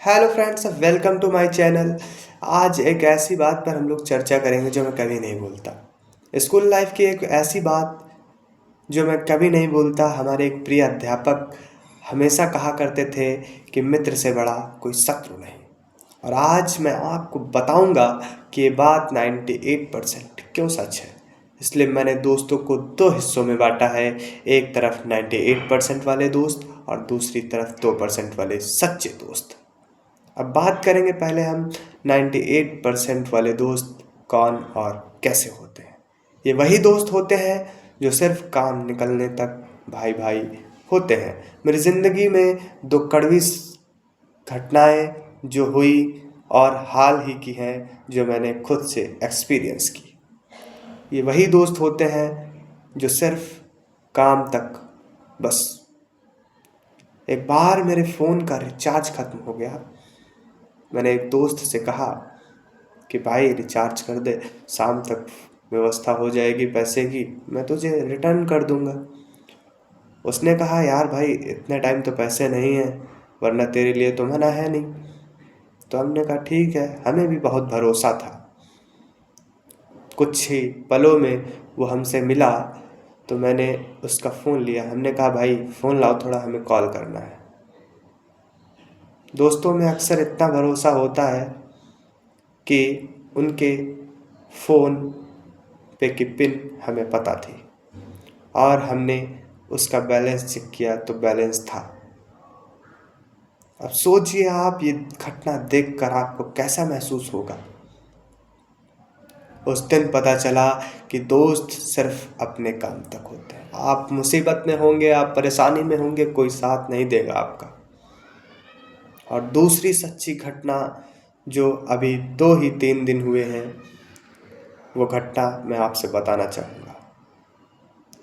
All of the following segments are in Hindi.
Hello friends, welcome to my channel. आज एक ऐसी बात पर हम लोग चर्चा करेंगे जो मैं कभी नहीं भूलता। स्कूल लाइफ की एक ऐसी बात जो मैं कभी नहीं भूलता। हमारे एक प्रिय अध्यापक हमेशा कहा करते थे कि मित्र से बड़ा कोई शत्रु नहीं। और आज मैं आपको बताऊंगा कि ये बात 98% क्यों सच है। इसलिए मैंने दोस्तों को दो हिस्सों में बांटा है। एक तरफ 98% वाले दोस्त और दूसरी तरफ 2% वाले सच्चे दोस्त। अब बात करेंगे पहले हम 98% वाले दोस्त कौन और कैसे होते हैं। ये वही दोस्त होते हैं जो सिर्फ काम निकलने तक भाई भाई होते हैं। मेरी ज़िंदगी में दो कड़वी घटनाएं जो हुई और हाल ही की हैं जो मैंने खुद से एक्सपीरियंस की। ये वही दोस्त होते हैं जो सिर्फ काम तक बस। एक बार मेरे फ़ोन का रिचार्ज ख़त्म हो गया। मैंने एक दोस्त से कहा कि भाई रिचार्ज कर दे, शाम तक व्यवस्था हो जाएगी पैसे की, मैं तुझे रिटर्न कर दूंगा। उसने कहा यार भाई इतने टाइम तो पैसे नहीं है, वरना तेरे लिए तो मना है नहीं। तो हमने कहा ठीक है, हमें भी बहुत भरोसा था। कुछ ही पलों में वो हमसे मिला तो मैंने उसका फ़ोन लिया। हमने कहा भाई फ़ोन लाओ, थोड़ा हमें कॉल करना है। दोस्तों में अक्सर इतना भरोसा होता है कि उनके फ़ोन पे की पिन हमें पता थी और हमने उसका बैलेंस चेक किया तो बैलेंस था। अब सोचिए आप ये घटना देखकर आपको कैसा महसूस होगा। उस दिन पता चला कि दोस्त सिर्फ अपने काम तक होते हैं। आप मुसीबत में होंगे, आप परेशानी में होंगे, कोई साथ नहीं देगा आपका। और दूसरी सच्ची घटना जो अभी 2 ही 3 दिन हुए हैं, वो घटना मैं आपसे बताना चाहूँगा।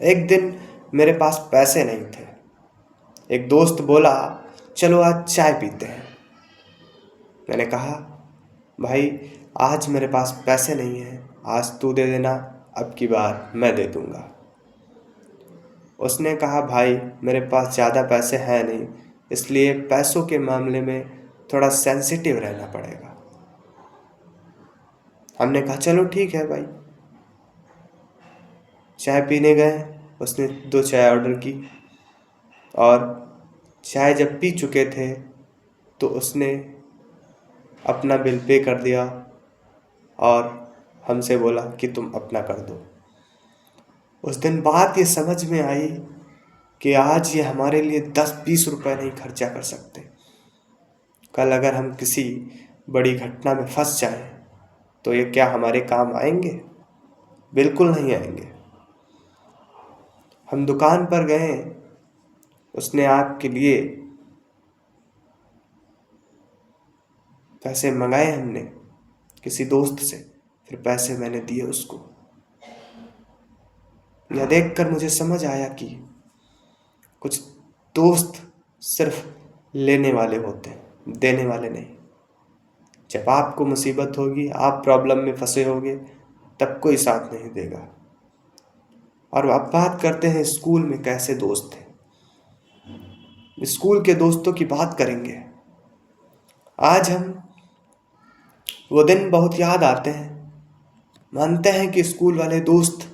एक दिन मेरे पास पैसे नहीं थे। एक दोस्त बोला चलो आज चाय पीते हैं। मैंने कहा भाई आज मेरे पास पैसे नहीं हैं, आज तू दे देना, अब की बार मैं दे दूँगा। उसने कहा भाई मेरे पास ज़्यादा पैसे हैं नहीं, इसलिए पैसों के मामले में थोड़ा सेंसिटिव रहना पड़ेगा। हमने कहा चलो ठीक है भाई। चाय पीने गए, उसने 2 चाय ऑर्डर की और चाय जब पी चुके थे तो उसने अपना बिल पे कर दिया और हमसे बोला कि तुम अपना कर दो। उस दिन बात ये समझ में आई कि आज ये हमारे लिए 10-20 रुपए नहीं खर्चा कर सकते। कल अगर हम किसी बड़ी घटना में फंस जाएं तो ये क्या हमारे काम आएंगे? बिल्कुल नहीं आएंगे। हम दुकान पर गए, उसने आपके लिए पैसे मंगाए हमने किसी दोस्त से, फिर पैसे मैंने दिए उसको। यह देखकर मुझे समझ आया कि कुछ दोस्त सिर्फ लेने वाले होते हैं, देने वाले नहीं। जब आपको मुसीबत होगी, आप प्रॉब्लम में फंसे होगे, तब कोई साथ नहीं देगा। और अब बात करते हैं स्कूल में कैसे दोस्त थे। स्कूल के दोस्तों की बात करेंगे। आज हम वो दिन बहुत याद आते हैं। मानते हैं कि स्कूल वाले दोस्त,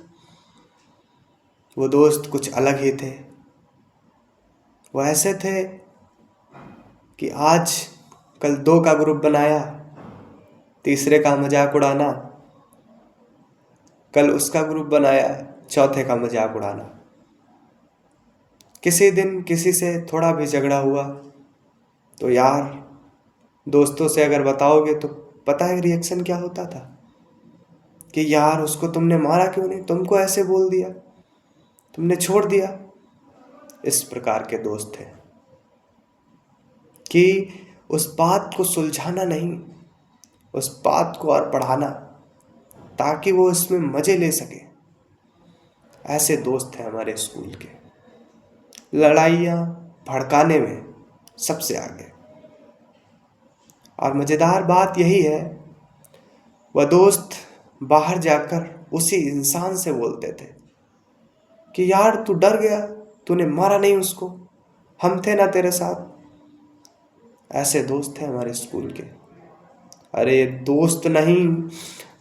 वो दोस्त कुछ अलग ही थे। वो ऐसे थे कि आज कल 2 का ग्रुप बनाया, तीसरे का मजाक उड़ाना, कल उसका ग्रुप बनाया, चौथे का मजाक उड़ाना। किसी दिन किसी से थोड़ा भी झगड़ा हुआ तो यार दोस्तों से अगर बताओगे तो पता है रिएक्शन क्या होता था कि यार उसको तुमने मारा क्यों नहीं, तुमको ऐसे बोल दिया, तुमने छोड़ दिया। इस प्रकार के दोस्त थे कि उस बात को सुलझाना नहीं, उस बात को और बढ़ाना ताकि वो इसमें मजे ले सके। ऐसे दोस्त थे हमारे स्कूल के। लड़ाइयाँ भड़काने में सबसे आगे। और मज़ेदार बात यही है, वह दोस्त बाहर जाकर उसी इंसान से बोलते थे कि यार तू डर गया, तूने मारा नहीं उसको, हम थे ना तेरे साथ। ऐसे दोस्त हैं हमारे स्कूल के। अरे दोस्त नहीं,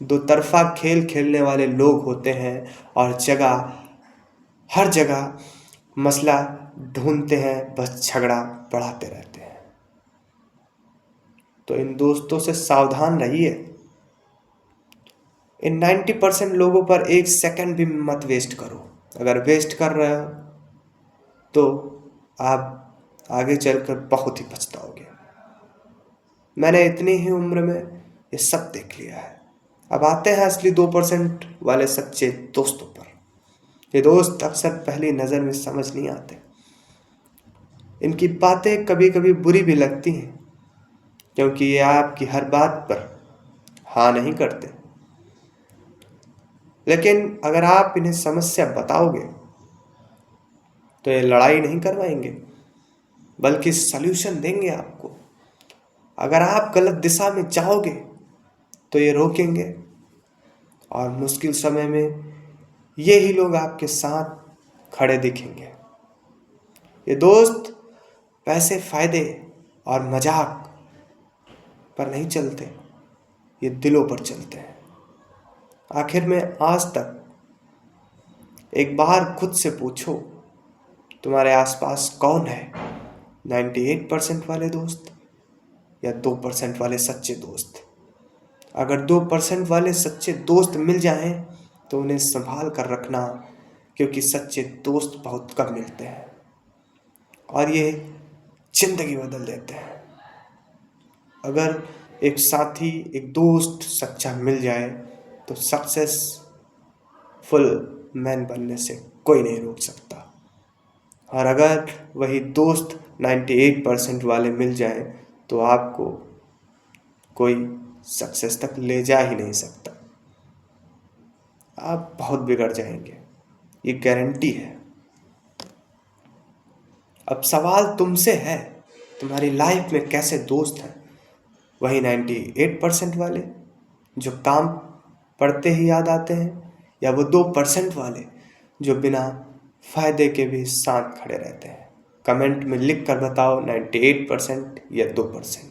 दो तरफा खेल खेलने वाले लोग होते हैं और हर जगह मसला ढूंढते हैं, बस झगड़ा बढ़ाते रहते हैं। तो इन दोस्तों से सावधान रहिए। इन 90% लोगों पर एक सेकंड भी मत वेस्ट करो। अगर वेस्ट कर रहे हो तो आप आगे चलकर बहुत ही पछताओगे। मैंने इतनी ही उम्र में ये सब देख लिया है। अब आते हैं असली 2% वाले सच्चे दोस्तों पर। ये दोस्त अक्सर पहली नज़र में समझ नहीं आते। इनकी बातें कभी कभी बुरी भी लगती हैं, क्योंकि ये आपकी हर बात पर हाँ नहीं करते। लेकिन अगर आप इन्हें समस्या बताओगे तो ये लड़ाई नहीं करवाएंगे, बल्कि सल्यूशन देंगे आपको। अगर आप गलत दिशा में जाओगे तो ये रोकेंगे, और मुश्किल समय में ये ही लोग आपके साथ खड़े दिखेंगे। ये दोस्त पैसे, फायदे और मजाक पर नहीं चलते, ये दिलों पर चलते हैं। आखिर में आज तक एक बार खुद से पूछो, तुम्हारे आसपास कौन है, 98% वाले दोस्त या 2% वाले सच्चे दोस्त? अगर 2% वाले सच्चे दोस्त मिल जाएं तो उन्हें संभाल कर रखना, क्योंकि सच्चे दोस्त बहुत कम मिलते हैं और ये जिंदगी बदल देते हैं। अगर एक साथी, एक दोस्त सच्चा मिल जाए तो सक्सेसफुल मैन बनने से कोई नहीं रोक सकता। और अगर वही दोस्त 98% वाले मिल जाए तो आपको कोई सक्सेस तक ले जा ही नहीं सकता। आप बहुत बिगड़ जाएंगे, ये गारंटी है। अब सवाल तुमसे है, तुम्हारी लाइफ में कैसे दोस्त हैं? वही 98% वाले जो काम पड़ते ही याद आते हैं, या वो 2% वाले जो बिना फायदे के भी साथ खड़े रहते हैं? कमेंट में लिख कर बताओ, 98% या 2%।